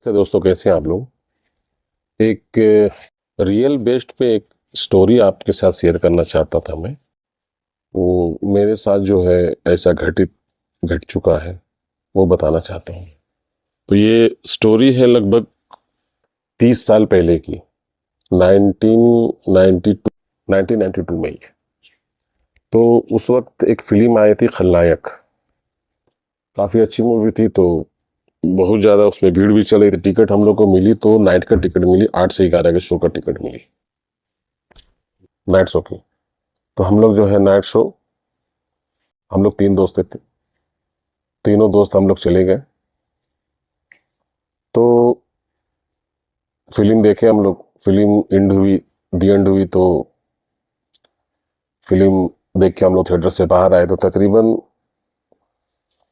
तो दोस्तों, कैसे हैं आप लोग। एक रियल बेस्ड पे एक स्टोरी आपके साथ शेयर करना चाहता था मैं। वो मेरे साथ जो है ऐसा घट चुका है, वो बताना चाहता हूँ। तो ये स्टोरी है लगभग 30 साल पहले की। 1992 1992 में ही। तो उस वक्त एक फिल्म आई थी खलनायक। काफ़ी अच्छी मूवी थी। तो बहुत ज़्यादा उसमें भीड़ भी चल रही थी। टिकट हम लोग को मिली तो नाइट का टिकट मिली, 8 से 11 के शो का टिकट मिली, नाइट शो की। तो हम लोग जो है नाइट शो, हम लोग 3 दोस्त थे। तीनों दोस्त हम लोग चले गए। तो फिल्म देखे हम लोग। फिल्म एंड हुई, दी एंड हुई। तो फिल्म देख के हम लोग थिएटर से बाहर आए तो तकरीबन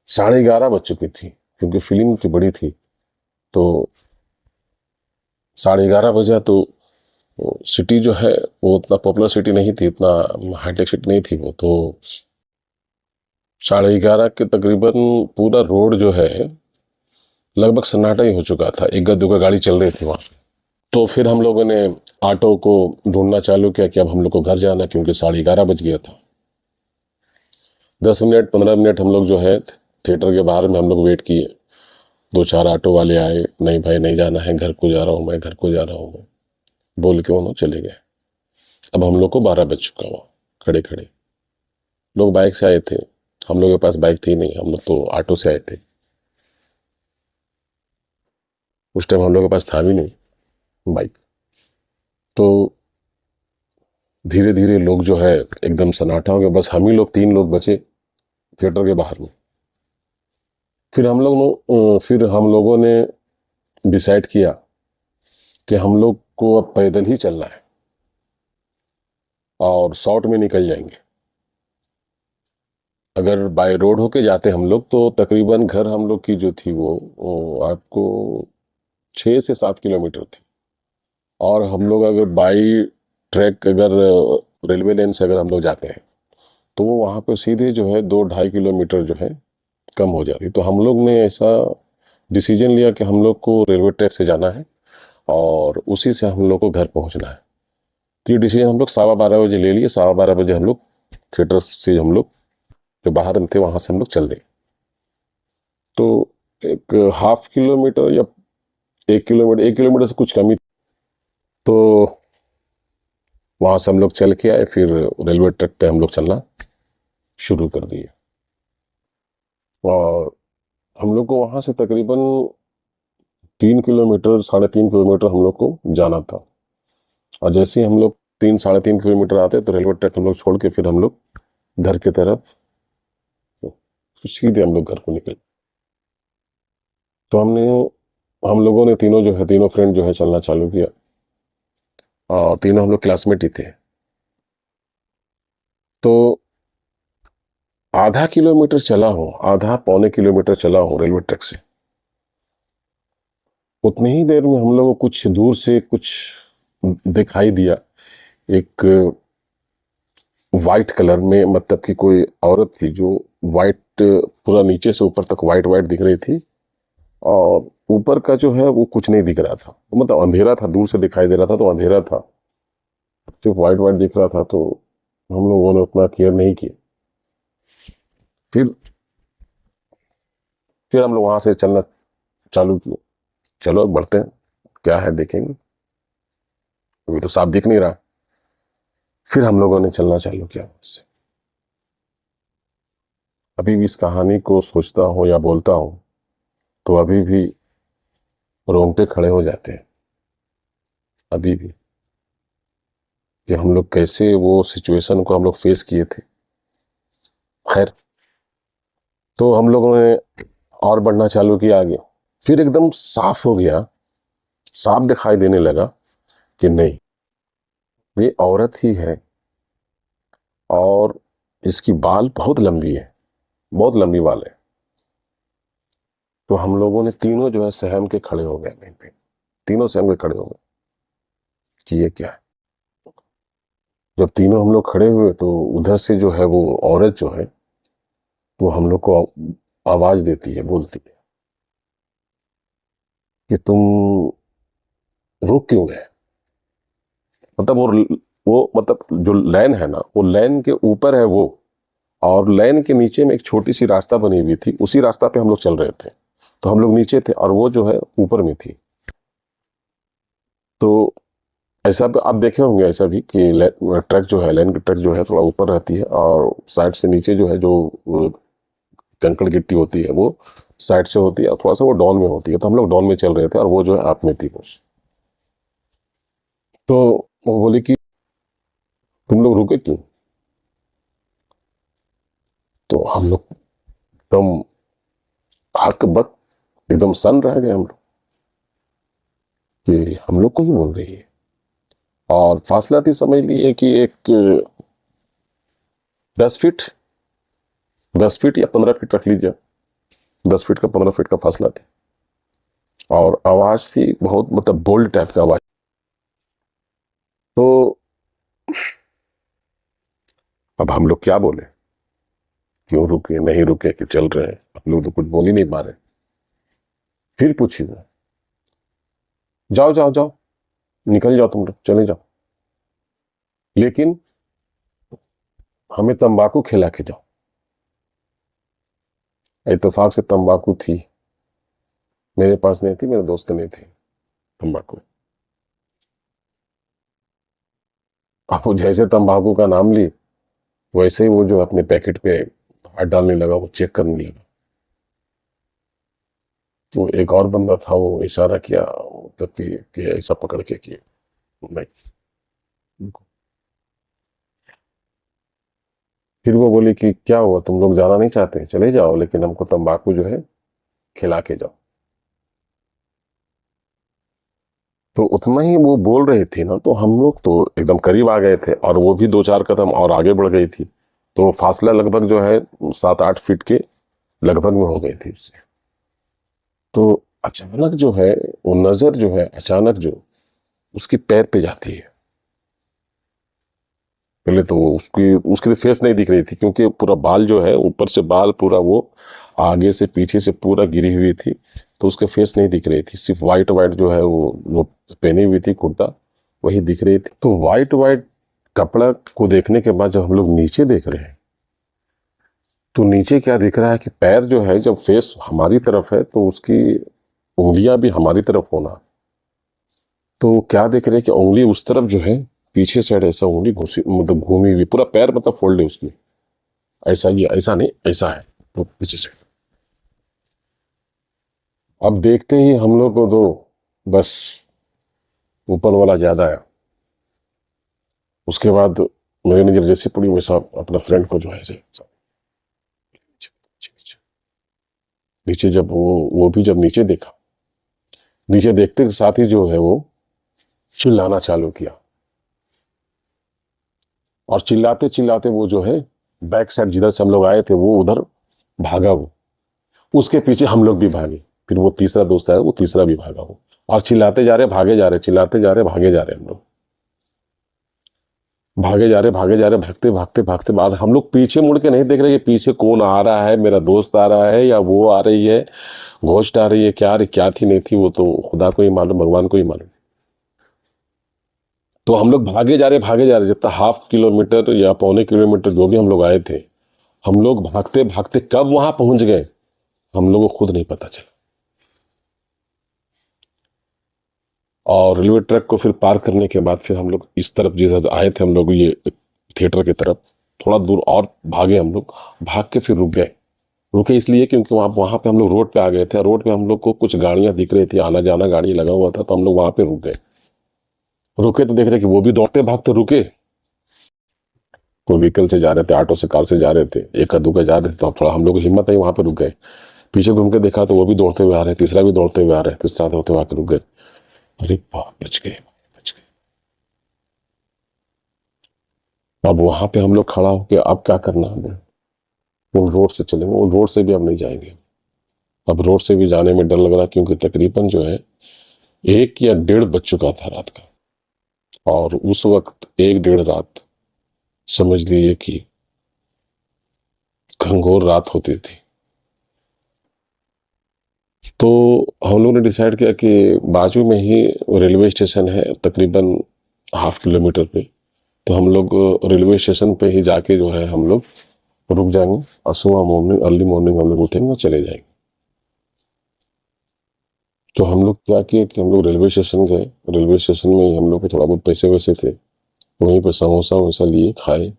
11:30 बज चुकी थी, क्योंकि फिल्म तो बड़ी थी। तो 11:30 बजा तो सिटी जो है वो उतना पॉपुलर सिटी नहीं थी, इतना हाईटेक सिटी नहीं थी वो। तो 11:30 के तकरीबन पूरा रोड जो है लगभग सन्नाटा ही हो चुका था। एक दुग्गा गाड़ी चल रही थी वहाँ। तो फिर हम लोगों ने ऑटो को ढूंढना चालू किया कि अब हम लोग को घर जाना है, क्योंकि 11:30 बज गया था। 10 मिनट 15 मिनट हम लोग जो है थिएटर के बाहर में हम लोग वेट किए। दो चार ऑटो वाले आए, नहीं भाई नहीं जाना है, घर को जा रहा हूँ मैं, घर को जा रहा हूँ मैं, बोल के उन्होंने चले गए। अब हम लोग को 12 बज चुका हुआ। खड़े खड़े लोग बाइक से आए थे, हम लोग के पास बाइक थी नहीं, हम लोग तो ऑटो से आए थे। उस टाइम हम लोग के पास था भी नहीं बाइक। तो धीरे धीरे लोग जो है एकदम सन्नाटा हो गया, बस हम ही लोग 3 लोग बचे थिएटर के बाहर में। फिर हम लोगों ने डिसाइड किया कि हम लोग को अब पैदल ही चलना है और शॉर्ट में निकल जाएंगे। अगर बाय रोड होके जाते हम लोग तो तकरीबन घर हम लोग की जो थी वो आपको 6 से 7 किलोमीटर थी। और हम लोग अगर बाई ट्रैक, अगर रेलवे लाइन से अगर हम लोग जाते हैं तो वो वहाँ पे सीधे जो है 2-2.5 किलोमीटर जो है कम हो जाती। तो हम लोग ने ऐसा डिसीजन लिया कि हम लोग को रेलवे ट्रैक से जाना है और उसी से हम लोग को घर पहुंचना है। तो ये डिसीजन हम लोग 12:15 बजे ले लिए। 12:15 बजे हम लोग थिएटर से, हम लोग जो बाहर में थे वहां से हम लोग चल दिए। तो एक हाफ किलोमीटर या 1 किलोमीटर, 1 किलोमीटर से कुछ कम ही। तो वहां से हम लोग चल के आए, फिर रेलवे ट्रैक पे हम लोग चलना शुरू कर दिए। और हम लोग को वहां से तकरीबन 3 किलोमीटर, 3.5 किलोमीटर हम लोग को जाना था। और जैसे ही हम लोग 3-3.5 किलोमीटर आते तो रेलवे ट्रैक हम लोग छोड़ के फिर हम लोग घर की तरफ सीधे हम लोग घर को निकले। तो हम लोगों ने तीनों जो है, तीनों फ्रेंड जो है चलना चालू किया। और तीनों हम लोग क्लासमेट ही थे। तो आधा किलोमीटर चला हूँ, आधा पौने किलोमीटर चला हूँ रेलवे ट्रैक से। उतनी ही देर में हम लोगों को कुछ दूर से कुछ दिखाई दिया। एक वाइट कलर में, मतलब कि कोई औरत थी जो वाइट, पूरा नीचे से ऊपर तक वाइट वाइट दिख रही थी। और ऊपर का जो है वो कुछ नहीं दिख रहा था, मतलब अंधेरा था, दूर से दिखाई दे रहा था तो अंधेरा था, सिर्फ वाइट वाइट दिख रहा था। तो हम लोगों ने उतना केयर नहीं किया। फिर फिर हम लोग वहां से चलना चालू किए। चलो अब बढ़ते हैं, क्या है देखेंगे, अभी तो साफ दिख नहीं रहा। फिर हम लोगों ने चलना चालू किया वहां से। अभी भी इस कहानी को सोचता हूँ या बोलता हूँ तो अभी भी रोंगटे खड़े हो जाते हैं। अभी भी कि हम लोग कैसे वो सिचुएशन को हम लोग फेस किए थे। खैर, तो हम लोगों ने और बढ़ना चालू किया आगे। फिर एकदम साफ हो गया, साफ दिखाई देने लगा कि नहीं, ये औरत ही है। और इसकी बाल बहुत लंबी है, बहुत लंबी बाल है। तो हम लोगों ने तीनों जो है सहम के खड़े हो गए वहीं पे। तीनों सहम के खड़े हो गए कि ये क्या है। जब तीनों हम लोग खड़े हुए तो उधर से जो है वो औरत जो है वो हम लोग को आवाज देती है, बोलती है, कि तुम रुक क्यों गए। मतलब वो मतलब जो लाइन है ना, वो लाइन के ऊपर है वो, और लाइन के नीचे में एक छोटी सी रास्ता बनी हुई थी, उसी रास्ता पे हम लोग चल रहे थे। तो हम लोग नीचे थे और वो जो है ऊपर में थी। तो ऐसा भी आप देखे होंगे ऐसा भी कि ट्रक जो है, लाइन की ट्रक जो है थोड़ा ऊपर रहती है, और साइड से नीचे जो है जो कंकड़ गिट्टी होती है वो साइड से होती है, और थोड़ा सा वो डाउन में होती है। तो हम लोग डाउन में चल रहे थे और वो जो है आप में थी बस। तो वो बोली कि तुम लोग रुके क्यों। तो हम लोग एकदम हक बक, एकदम सन रह गए हम लोग कि हम लोग को ही बोल रही है। और फासला थी, समझ लिए कि एक 10 फीट, 10 फीट या 15 फीट रख लीजिए, 10 फीट का 15 फीट का फासला थी। और आवाज थी बहुत, मतलब बोल्ड टाइप का आवाज। तो अब हम लोग क्या बोले, क्यों रुके नहीं रुके कि चल रहे हैं, हम लोग तो कुछ बोल ही नहीं पा रहे। फिर पूछिए, जाओ जाओ जाओ, निकल जाओ, तुम लोग चले जाओ, लेकिन हमें तंबाकू खिला के जाओ। इत्तेफाक से तंबाकू थी, मेरे पास नहीं थी, मेरे दोस्त के नहीं थी तंबाकू। अब वो जैसे तंबाकू का नाम ली, वैसे ही वो जो अपने पैकेट पे हाथ डालने लगा, वो चेक करने लगा। तो एक और बंदा था, वो इशारा किया, मतलब कि ऐसा पकड़ के कि नहीं। फिर वो बोली कि क्या हुआ, तुम लोग जाना नहीं चाहते, चले जाओ, लेकिन हमको तंबाकू जो है खिला के जाओ। तो उतना ही वो बोल रही थी ना, तो हम लोग तो एकदम करीब आ गए थे, और वो भी 2-4 कदम और आगे बढ़ गई थी। तो फासला लगभग जो है 7-8 फीट के लगभग में हो गई थी उससे। तो अचानक जो है, वो नजर जो है अचानक जो उसकी पैर पे जाती है। पहले तो वो उसकी फेस नहीं दिख रही थी, क्योंकि पूरा बाल जो है, ऊपर से बाल पूरा वो आगे से पीछे से पूरा गिरी हुई थी। तो उसके फेस नहीं दिख रही थी, सिर्फ वाइट वाइट जो है वो पहनी हुई थी कुर्ता, वही दिख रही थी। तो वाइट वाइट कपड़ा को देखने के बाद जब हम लोग नीचे देख रहे हैं, तो नीचे क्या दिख रहा है कि पैर जो है, जब फेस हमारी तरफ है तो उसकी उंगलियां भी हमारी तरफ होना। तो क्या देख रहे हैं कि उंगली उस तरफ जो है, पीछे साइड ऐसा उंगली घुसी, मतलब घूमी हुई, पूरा पैर मतलब फोल्ड है उसकी। ऐसा ही, ऐसा नहीं, ऐसा है, तो पीछे से। अब देखते ही हम लोग को तो बस ऊपर वाला ज्यादा है। उसके बाद मेरी नजर जैसे पड़ी, वैसा अपना फ्रेंड को जो है ऐसे नीचे, जब वो भी जब नीचे देखा, नीचे देखते के साथ ही जो है वो चिल्लाना चालू किया। और चिल्लाते चिल्लाते वो जो है बैक साइड जिधर से हम लोग आए थे, वो उधर भागा वो। उसके पीछे हम लोग भी भागे। फिर वो तीसरा दोस्त आया, वो तीसरा भी भागा वो। और चिल्लाते जा रहे, भागे जा रहे, चिल्लाते जा रहे, भागे जा रहे, हम लोग भागे जा रहे, भागे जा रहे, भागते भागते भागते बाद हम लोग पीछे मुड़ के नहीं देख रहे कि पीछे कौन आ रहा है, मेरा दोस्त आ रहा है या वो आ रही है, घोस्ट आ रही है, क्या थी नहीं थी, वो तो खुदा को ही मालूम, भगवान को ही मालूम। तो हम लोग भागे जा रहे, जितना हाफ किलोमीटर या पौने किलोमीटर जो भी हम लोग आए थे, हम लोग भागते भागते कब वहां पहुंच गए, हम लोगों को खुद नहीं पता चला। और रेलवे ट्रैक को फिर पार करने के बाद फिर हम लोग इस तरफ जिस आए थे हम लोग, ये थिएटर की तरफ, थोड़ा दूर और भागे हम लोग। भाग के फिर रुक गए। रुके इसलिए क्योंकि वहां वहां पे हम लोग रोड पे आ गए थे, रोड पे हम लोग को कुछ गाड़ियां दिख रही थी, आना जाना गाड़ी लगा हुआ था, तो हम लोग वहां पे रुक गए। रुके तो देख रहे कि वो भी दौड़ते भागते रुके। कोई व्हीकल से जा रहे थे, ऑटो से, कार से जा रहे थे, एक दो का जा रहे थे, तो थोड़ा हम लोग को हिम्मत नहीं, वहां पे रुक गए। पीछे घूम के देखा तो वो भी दौड़ते हुए आ रहे, तीसरा भी दौड़ते हुए आ रहे, तीसरा दौड़ते हुए आकर रुक गए। अरे बाप, बच गए, बच गए। अब वहां पे हम लोग खड़ा होके अब क्या करना हमें, वो रोड से चलेंगे, वो रोड से भी अब नहीं जाएंगे। अब रोड से भी जाने में डर लग रहा, क्योंकि तकरीबन जो है 1 या 1:30 बज चुका था रात का। और उस वक्त 1-1:30 रात, समझ लीजिए कि घंघोर रात होती थी। तो हम लोग ने डिसाइड किया कि बाजू में ही रेलवे स्टेशन है, तकरीबन 0.5 किलोमीटर पे। तो हम लोग रेलवे स्टेशन पे ही जाके जो है हम लोग रुक जाएंगे और सुबह मॉर्निंग अर्ली मॉर्निंग हम लोग उठेंगे और चले जाएंगे। तो हम लोग क्या किए कि हम लोग रेलवे स्टेशन गए। रेलवे स्टेशन में ही हम लोग के थोड़ा बहुत पैसे वैसे थे, तो वहीं पर समोसा वोसा लिए, खाए।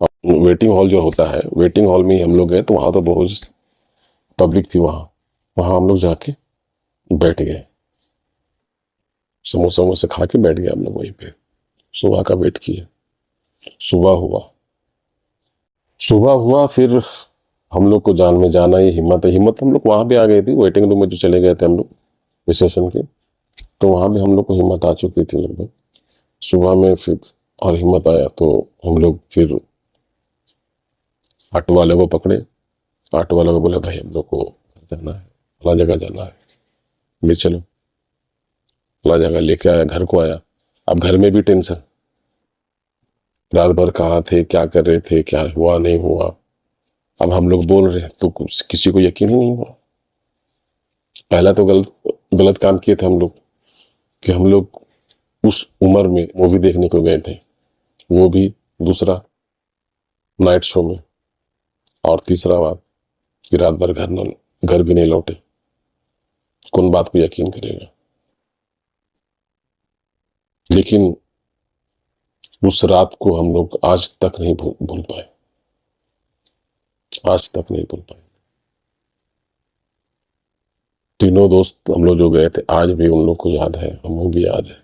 और वेटिंग हॉल जो होता है, वेटिंग हॉल में ही हम लोग गए, तो वहाँ तो बहुत पब्लिक थी। वहाँ वहाँ हम लोग जाके बैठ गए, समोसा वोसा खा के बैठ गए हम लोग वहीं पे। सुबह का वेट किए। सुबह हुआ। सुबह हुआ, फिर हम लोग को जान में जाना, ये हिम्मत हम लोग वहां भी आ गई थी, वेटिंग रूम में जो चले गए थे हम लोग स्टेशन के। तो वहां भी हम लोग को हिम्मत आ चुकी थी लगभग सुबह में। फिर और हिम्मत आया तो हम लोग फिर ऑटो वाले को पकड़े। ऑटो वाले को बोले भाई हम लोग को जाना है, फला जगह जाना है, ले चलो। फला जगह लेके आया, घर को आया। अब घर में भी टेंशन, रात भर कहाँ थे, क्या कर रहे थे, क्या हुआ नहीं हुआ। अब हम लोग बोल रहे हैं तो किसी को यकीन ही नहीं हुआ। पहला तो गलत गलत काम किए थे हम लोग कि हम लोग उस उम्र में मूवी देखने को गए थे, वो भी दूसरा नाइट शो में। और तीसरा बात कि रात भर घर भी नहीं लौटे। कौन बात को यकीन करेगा। लेकिन उस रात को हम लोग आज तक नहीं भूल पाए। आज तक नहीं भूल पाए। तीनों दोस्त हम लोग जो गए थे, आज भी उन लोग को याद है, हम लोग भी याद है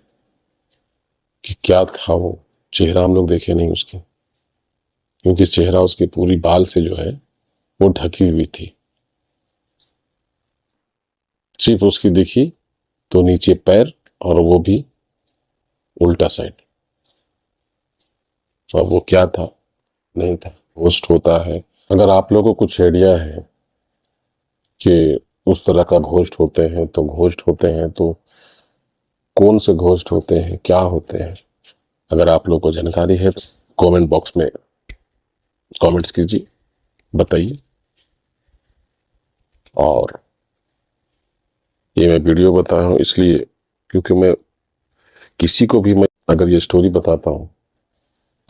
कि क्या था वो। चेहरा हम लोग देखे नहीं उसके, क्योंकि चेहरा उसकी पूरी बाल से जो है वो ढकी हुई थी। सिर्फ उसकी दिखी तो नीचे पैर, और वो भी उल्टा साइड। और वो क्या था, नहीं था। घोस्ट होता है, अगर आप लोगों को कुछ आइडिया है कि उस तरह का घोस्ट होते हैं तो घोस्ट होते हैं तो कौन से घोस्ट होते हैं, क्या होते हैं, अगर आप लोगों को जानकारी है तो कमेंट बॉक्स में कमेंट्स कीजिए, बताइए। और ये मैं वीडियो बता रहा हूँ इसलिए क्योंकि मैं किसी को भी मैं अगर ये स्टोरी बताता हूँ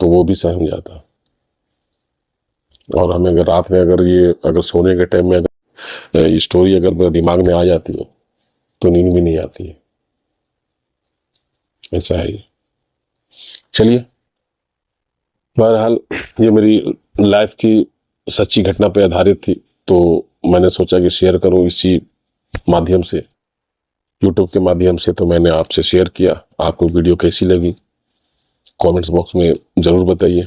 तो वो भी सहम जाता। और हमें अगर रात में अगर सोने के टाइम में अगर ये स्टोरी अगर मेरे दिमाग में आ जाती है तो नींद भी नहीं आती है। ऐसा है ये। चलिए, बहरहाल ये मेरी लाइफ की सच्ची घटना पे आधारित थी, तो मैंने सोचा कि शेयर करूं इसी माध्यम से, यूट्यूब के माध्यम से। तो मैंने आपसे शेयर किया। आपको वीडियो कैसी लगी कमेंट्स बॉक्स में जरूर बताइए।